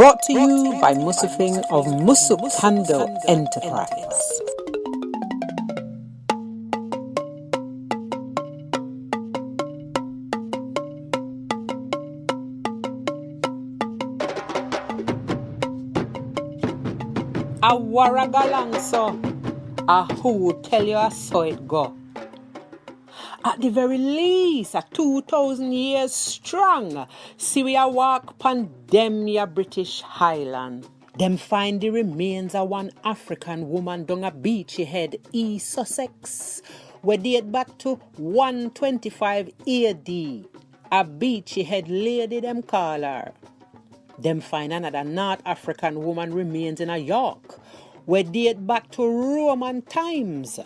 Brought to you by Musufing of Musukando Enterprise. A waragalang so, a who tell you I saw it go. At the very least, a 2,000 years strong, see we a walk pon them ya British Highland. Them find the remains of one African woman down a beachy head, East Sussex, where date back to 125 AD. A beachy head lady them call her. Them find another North African woman remains in a York, where date back to Roman times.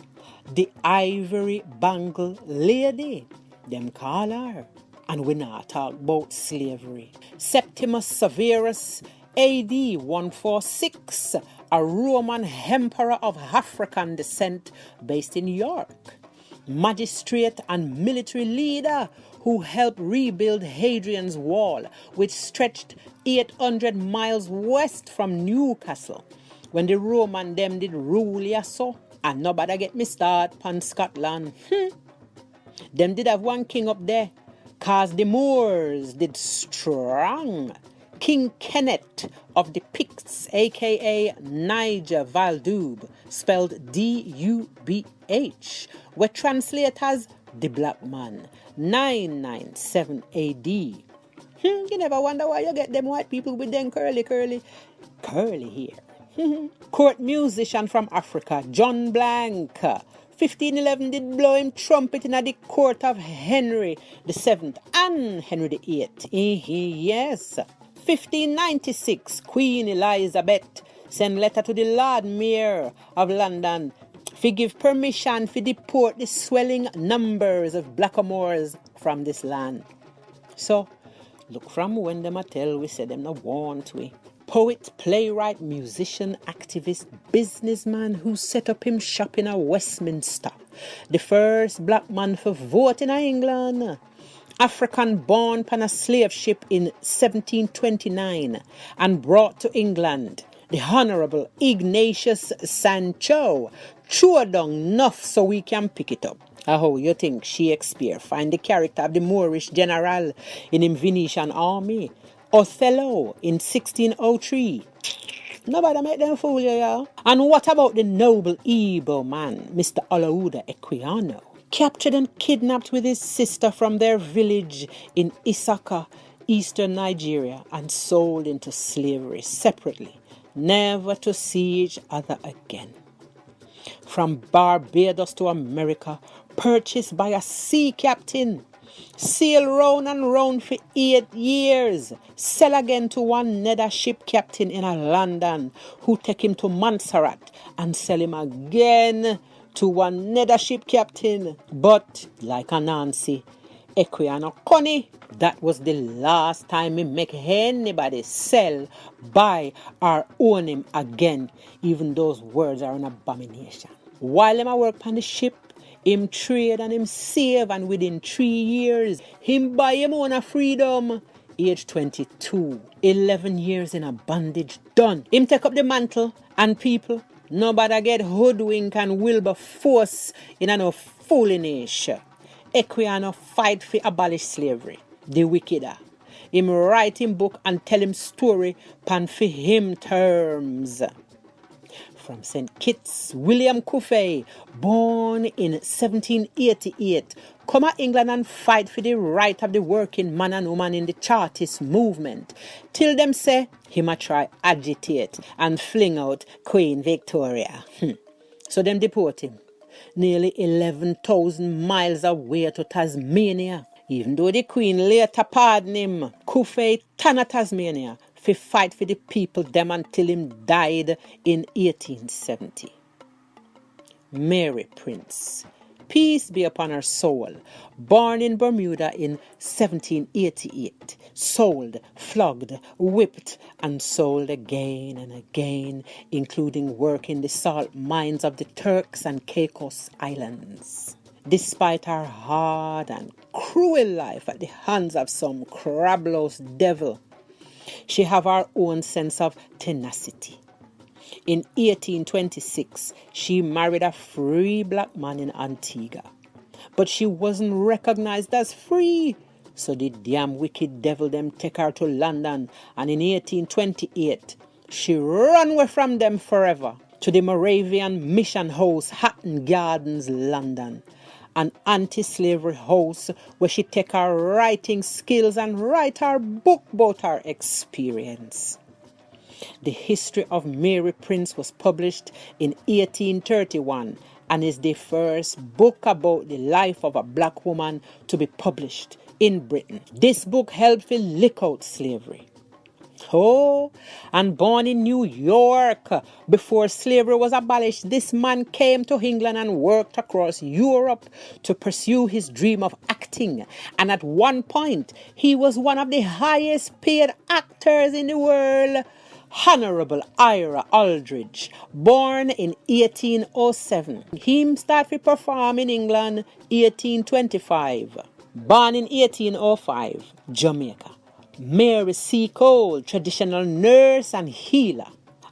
The Ivory Bangle Lady, them call her. And we not talk about slavery. Septimus Severus, AD 146, a Roman emperor of African descent based in York. Magistrate and military leader who helped rebuild Hadrian's Wall, which stretched 800 miles west from Newcastle, when the Roman them did rule ya so. And nobody get me start pan Scotland. Them did have one king up there, cause the Moors did strong. King Kenneth of the Picts, aka Niger Valdub, spelled D-U-B-H, were translated as the Black Man, 997 AD. You never wonder why you get them white people with them curly hair. Court musician from Africa, John Blank, 1511 did blow him trumpet in the court of Henry VII and Henry VIII. Yes. 1596, Queen Elizabeth sent letter to the Lord Mayor of London to give permission to deport the swelling numbers of blackamoors from this land. So, look from when them a tell we say them no want we. Poet, playwright, musician, activist, businessman who set up him shop in a Westminster. The first black man for vote in England. African born on a slave ship in 1729 and brought to England. The Honorable Ignatius Sancho threw down enough so we can pick it up. How you think Shakespeare find the character of the Moorish general in him Venetian army? Othello in 1603. Nobody make them fool you, y'all. And what about the noble Igbo man, Mr. Olaudah Equiano? Captured and kidnapped with his sister from their village in Isaka, eastern Nigeria, and sold into slavery separately, never to see each other again. From Barbados to America, purchased by a sea captain, sail round and round for 8 years, sell again to one nether ship captain in a London, who take him to Montserrat and sell him again to one nether ship captain. But like a Nancy, Equiano Connie, that was the last time he make anybody sell, buy or own him again. Even those words are an abomination. While him a work on the ship, him trade and him save, and within 3 years, him buy him own a freedom. Age 22, 11 years in a bondage done. Him take up the mantle and people, nobody get hoodwink and Wilberforce in a no foolishness. Equiano fight for abolish slavery, the wickeder. Him write him book and tell him story pan for him terms. From St. Kitts, William Coffey, born in 1788, come to England and fight for the right of the working man and woman in the Chartist movement, till them say him a try agitate and fling out Queen Victoria. So them deport him, nearly 11,000 miles away to Tasmania. Even though the Queen later pardoned him, Coffey turned to Tasmania to fight for the people them until him died in 1870. Mary Prince, peace be upon her soul, born in Bermuda in 1788, sold, flogged, whipped, and sold again and again, including work in the salt mines of the Turks and Caicos Islands. Despite her hard and cruel life at the hands of some crabulous devil, She have her own sense of tenacity. In 1826, she married a free black man in Antigua. But she wasn't recognized as free. So the damn wicked devil them take her to London, and in 1828, she ran away from them forever to the Moravian Mission House, Hatton Gardens, London, an anti-slavery house where she take her writing skills and write her book about her experience. The History of Mary Prince was published in 1831 and is the first book about the life of a black woman to be published in Britain. This book helped to lick out slavery. Oh, and born in New York before slavery was abolished, this man came to England and worked across Europe to pursue his dream of acting. And at one point, he was one of the highest paid actors in the world. Honorable Ira Aldridge, born in 1807. He started to perform in England 1825. Born in 1805, Jamaica. Mary C. Cole, traditional nurse and healer.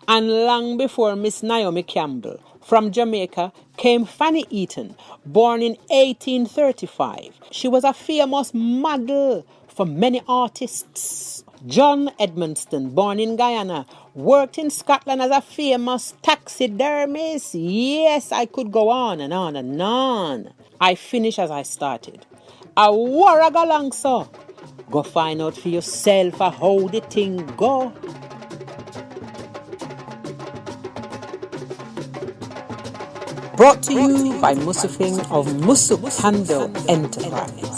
And long before Miss Naomi Campbell, from Jamaica, came Fanny Eaton, born in 1835. She was a famous model for many artists. John Edmonston, born in Guyana, worked in Scotland as a famous taxidermist. Yes, I could go on and on and on. I finish as I started. A waragalang so. Go find out for yourself how the thing go. Brought to you by Musufing of Musukando Enterprise.